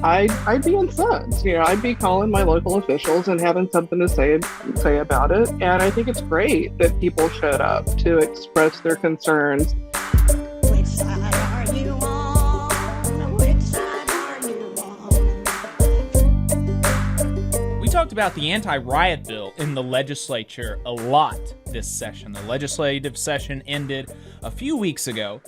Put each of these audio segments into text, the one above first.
I'd be incensed. I'd be calling my local officials and having something to say about it. And I think it's great that people showed up to express their concerns. Which side are you on? Which side are you on? We talked about the Anti-Riot Bill in the legislature a lot this session. The legislative session ended a few weeks ago.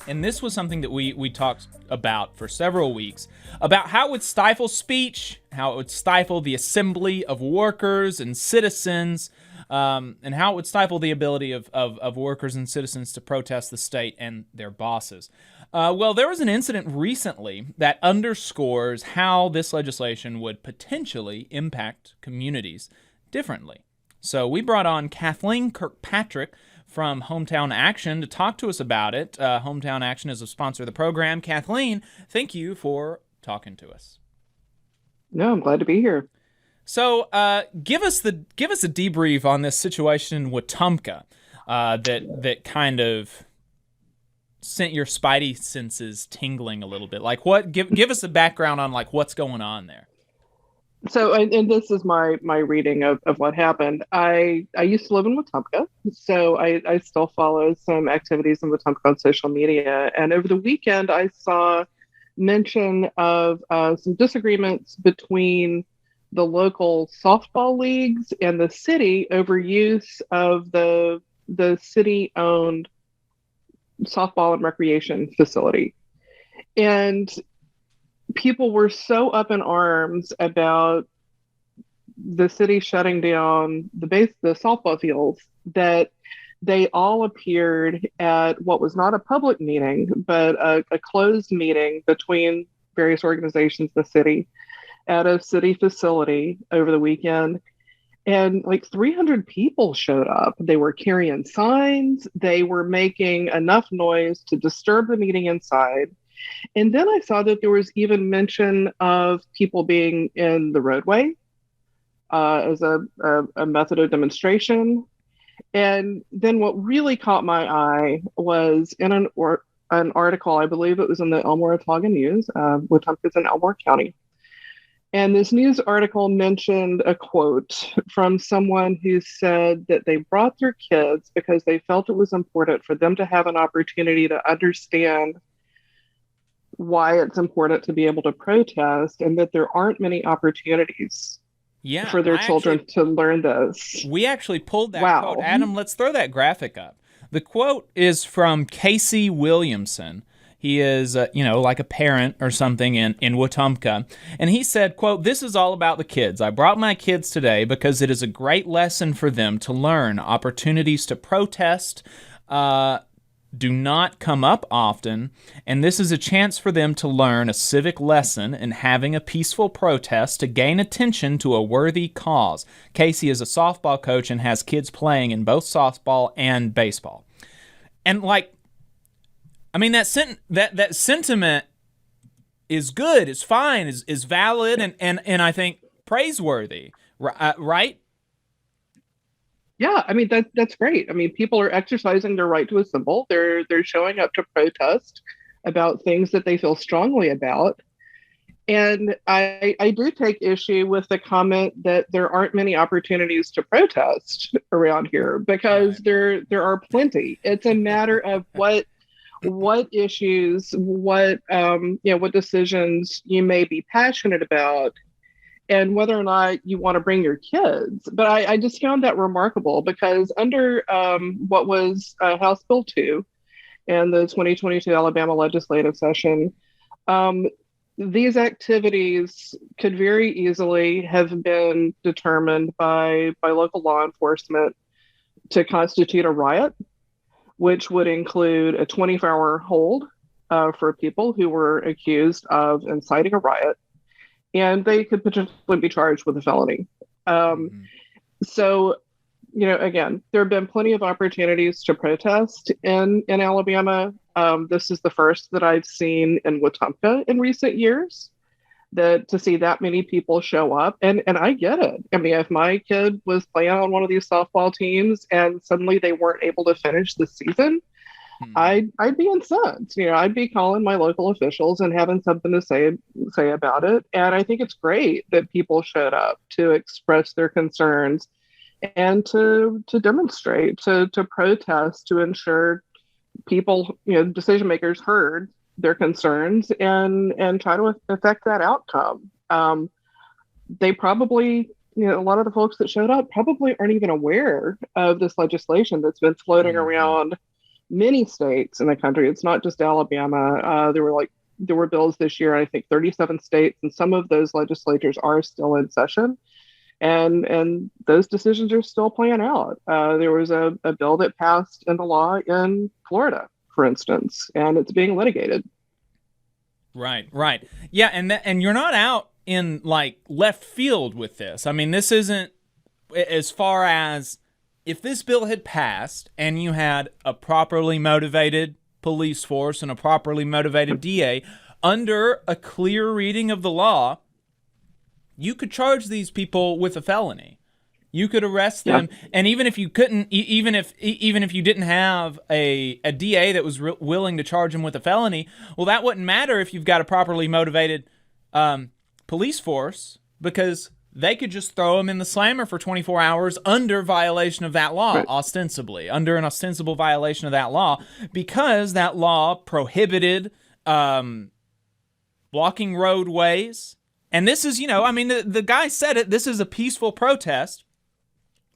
And this was something that we talked about for several weeks, about how it would stifle speech, how it would stifle the assembly of workers and citizens, and how it would stifle the ability of workers and citizens to protest the state and their bosses. Well, there was an incident recently that underscores how this legislation would potentially impact communities differently. So we brought on Kathleen Kirkpatrick from Hometown Action to talk to us about it. Hometown Action is a sponsor of the program. Kathleen, thank you for talking to us. No, I'm glad to be here. So, give us a debrief on this situation in Wetumpka that kind of sent your spidey senses tingling a little bit. Like, give us a background on like what's going on there. So, and this is my reading of what happened. I used to live in Wetumpka, so I still follow some activities in Wetumpka on social media. And over the weekend, I saw mention of some disagreements between the local softball leagues and the city over use of the city-owned softball and recreation facility. And people were so up in arms about the city shutting down the softball fields that they all appeared at what was not a public meeting, but a closed meeting between various organizations in the city at a city facility over the weekend. And like 300 people showed up. They were carrying signs. They were making enough noise to disturb the meeting inside. And then I saw that there was even mention of people being in the roadway as a method of demonstration. And then what really caught my eye was in an article, I believe it was in the Elmore-Otaga News, Wetumpka's in Elmore County. And this news article mentioned a quote from someone who said that they brought their kids because they felt it was important for them to have an opportunity to understand why it's important to be able to protest, and that there aren't many opportunities for their children to learn this. We actually pulled that quote. Adam, let's throw that graphic up. The quote is from Casey Williamson. He is, like a parent or something in Wetumpka. And he said, quote, "This is all about the kids. I brought my kids today because it is a great lesson for them to learn. Opportunities to protest do not come up often, and this is a chance for them to learn a civic lesson in having a peaceful protest to gain attention to a worthy cause. Casey is a softball coach and has kids playing in both softball and baseball." And that sentiment is good, is fine, is valid, and I think praiseworthy, right? Yeah, that's great. People are exercising their right to assemble. They're showing up to protest about things that they feel strongly about. And I do take issue with the comment that there aren't many opportunities to protest around here, because there are plenty. It's a matter of what issues, what decisions you may be passionate about, and whether or not you want to bring your kids. But I just found that remarkable, because under what was House Bill 2 in the 2022 Alabama legislative session, these activities could very easily have been determined by local law enforcement to constitute a riot, which would include a 24-hour hold for people who were accused of inciting a riot, and they could potentially be charged with a felony. So, again, there have been plenty of opportunities to protest in Alabama. This is the first that I've seen in Wetumpka in recent years, to see that many people show up. And I get it. If my kid was playing on one of these softball teams and suddenly they weren't able to finish the season, I'd be incensed. I'd be calling my local officials and having something to say about it. And I think it's great that people showed up to express their concerns and to demonstrate, to protest, to ensure people, decision makers heard their concerns and try to affect that outcome. They probably, a lot of the folks that showed up probably aren't even aware of this legislation that's been floating around many states in the country. It's not just Alabama. There were bills this year, I think 37 states, and some of those legislatures are still in session. And those decisions are still playing out. There was a bill that passed into law in Florida, for instance, and it's being litigated. Right. Yeah, and you're not out in like left field with this. I mean, this isn't, as far as if this bill had passed and you had a properly motivated police force and a properly motivated DA under a clear reading of the law, you could charge these people with a felony. You could arrest them, and even if you couldn't, even if you didn't have a DA that was willing to charge them with a felony, well, that wouldn't matter if you've got a properly motivated police force, because they could just throw them in the slammer for 24 hours under violation of that law, ostensibly, under an ostensible violation of that law, because that law prohibited blocking roadways. And this is, the guy said it, this is a peaceful protest,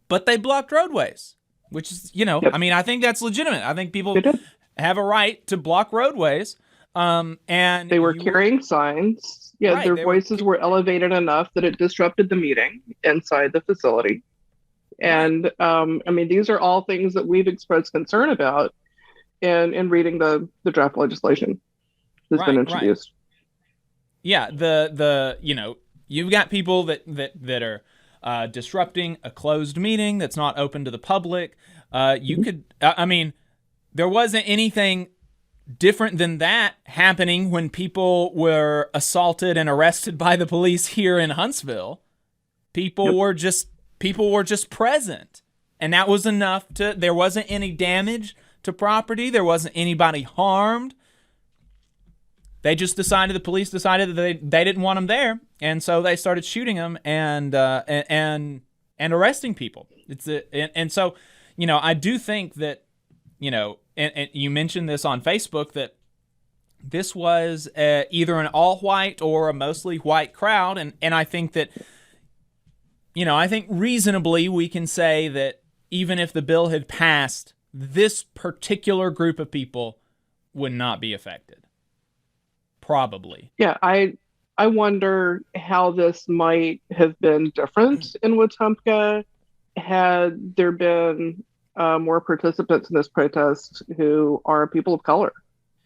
but they blocked roadways, which is, I think that's legitimate. I think people have a right to block roadways. And they were carrying signs. Yeah, right, their voices were elevated enough that it disrupted the meeting inside the facility. And these are all things that we've expressed concern about in reading the draft legislation that's been introduced. Right. Yeah, you've got people that are disrupting a closed meeting that's not open to the public. There wasn't anything different than that happening when people were assaulted and arrested by the police here in Huntsville. People were just present, and that was enough there wasn't any damage to property. There wasn't anybody harmed. They just the police decided that they didn't want them there, and so they started shooting them and arresting people. So, I do think that, and you mentioned this on Facebook, that this was either an all-white or a mostly white crowd, and I think that, I think reasonably we can say that even if the bill had passed, this particular group of people would not be affected. Probably. Yeah, I wonder how this might have been different in Wetumpka had there been more participants in this protest who are people of color.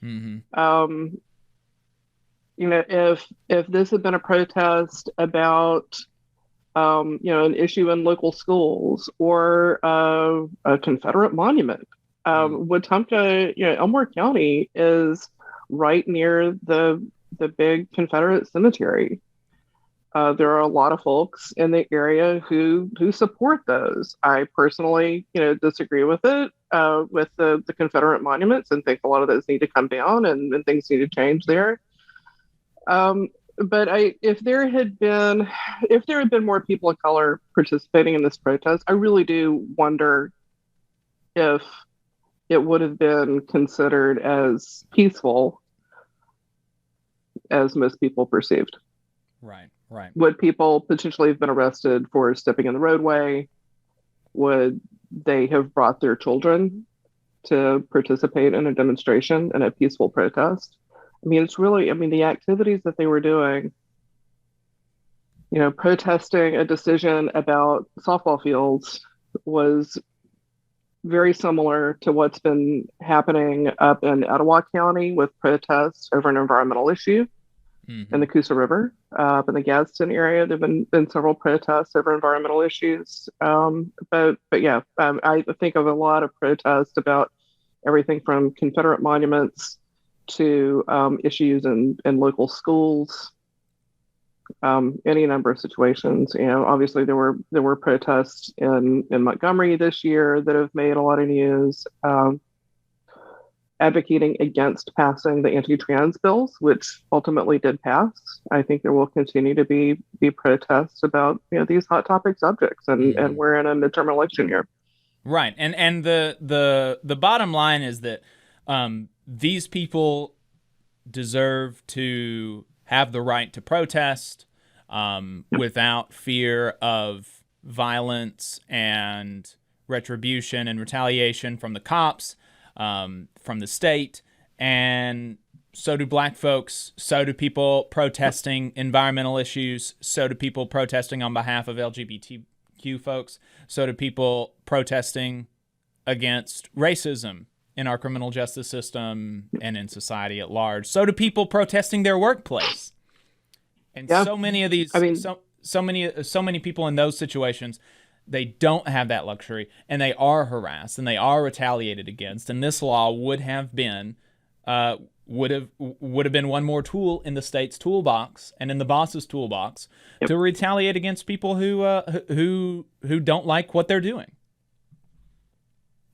Mm-hmm. If this had been a protest about an issue in local schools or a Confederate monument, Wetumpka, Elmore County is right near the big Confederate cemetery. There are a lot of folks in the area who support those. I personally, disagree with it, with the Confederate monuments, and think a lot of those need to come down and things need to change there. But if there had been more people of color participating in this protest, I really do wonder if it would have been considered as peaceful as most people perceived. Right. Would people potentially have been arrested for stepping in the roadway? Would they have brought their children to participate in a demonstration in a peaceful protest? It's really, the activities that they were doing, protesting a decision about softball fields was very similar to what's been happening up in Etowah County with protests over an environmental issue in the Coosa River. Up in the Gadsden area, there have been several protests over environmental issues. But I think of a lot of protests about everything from Confederate monuments to issues in local schools, any number of situations. Obviously there were protests in Montgomery this year that have made a lot of news. advocating against passing the anti-trans bills, which ultimately did pass. I think there will continue to be protests about these hot topic subjects, and we're in a midterm election year. Right, and the bottom line is that these people deserve to have the right to protest without fear of violence and retribution and retaliation from the cops, from the state, and so do black folks, so do people protesting environmental issues, so do people protesting on behalf of LGBTQ folks, so do people protesting against racism in our criminal justice system and in society at large. So do people protesting their workplace. And so many of these, so many people in those situations, they don't have that luxury, and they are harassed and they are retaliated against. And this law would have been would have been one more tool in the state's toolbox and in the boss's toolbox to retaliate against people who don't like what they're doing.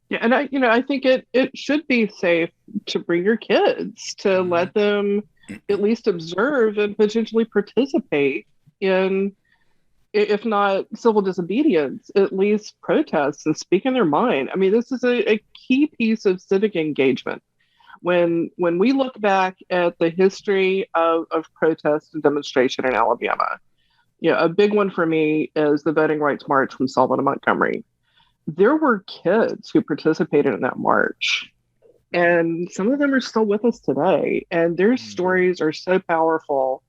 Yeah, and I think it should be safe to bring your kids, to let them at least observe and potentially participate in, if not civil disobedience, at least protests and speaking their mind. I mean, this is a key piece of civic engagement. When we look back at the history of protest and demonstration in Alabama, a big one for me is the Voting Rights March from Selma to Montgomery. There were kids who participated in that march, and some of them are still with us today. And their stories are so powerful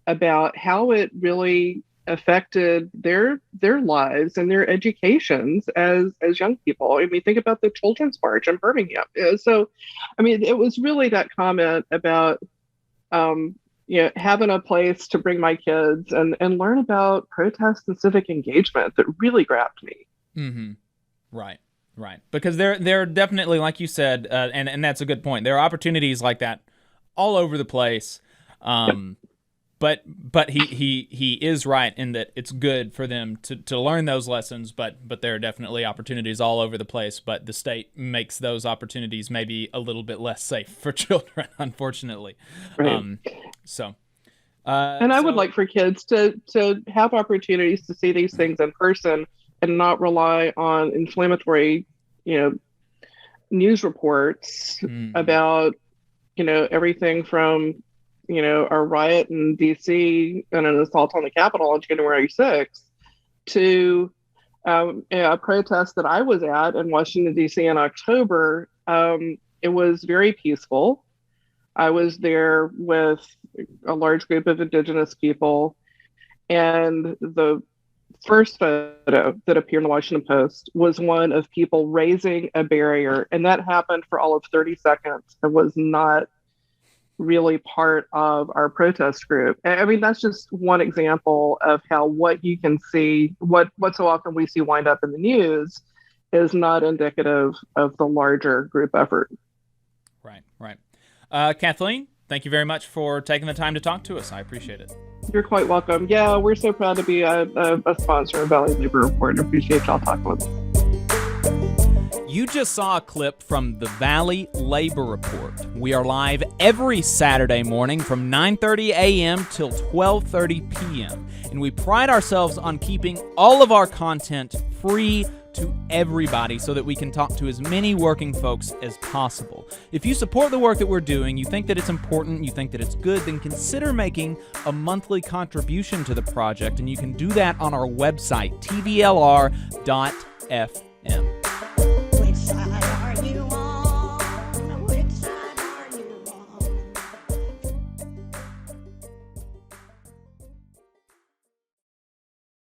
about how it really affected their lives and their educations as young people. I mean, think about the Children's March in Birmingham. So, I mean, it was really that comment about, having a place to bring my kids and learn about protest and civic engagement that really grabbed me. Mm-hmm. Right. Because there are definitely, like you said, and that's a good point. There are opportunities like that all over the place. But he is right in that it's good for them to learn those lessons, but there are definitely opportunities all over the place, but the state makes those opportunities maybe a little bit less safe for children, unfortunately. Right. And I would like for kids to have opportunities to see these things in person and not rely on inflammatory, news reports about, everything from a riot in DC and an assault on the Capitol on January 6th to a protest that I was at in Washington, DC in October. It was very peaceful. I was there with a large group of Indigenous people, and the first photo that appeared in the Washington Post was one of people raising a barrier, and that happened for all of 30 seconds. It was not really part of our protest group. I mean, that's just one example of how what you can see, what so often we see wind up in the news, is not indicative of the larger group effort. Right. Kathleen, thank you very much for taking the time to talk to us. I appreciate it. You're quite welcome. Yeah, we're so proud to be a sponsor of Valley Labor Report. I appreciate y'all talking with us. You just saw a clip from the Valley Labor Report. We are live every Saturday morning from 9:30 a.m. till 12:30 p.m. And we pride ourselves on keeping all of our content free to everybody so that we can talk to as many working folks as possible. If you support the work that we're doing, you think that it's important, you think that it's good, then consider making a monthly contribution to the project, and you can do that on our website, tvlr.fm.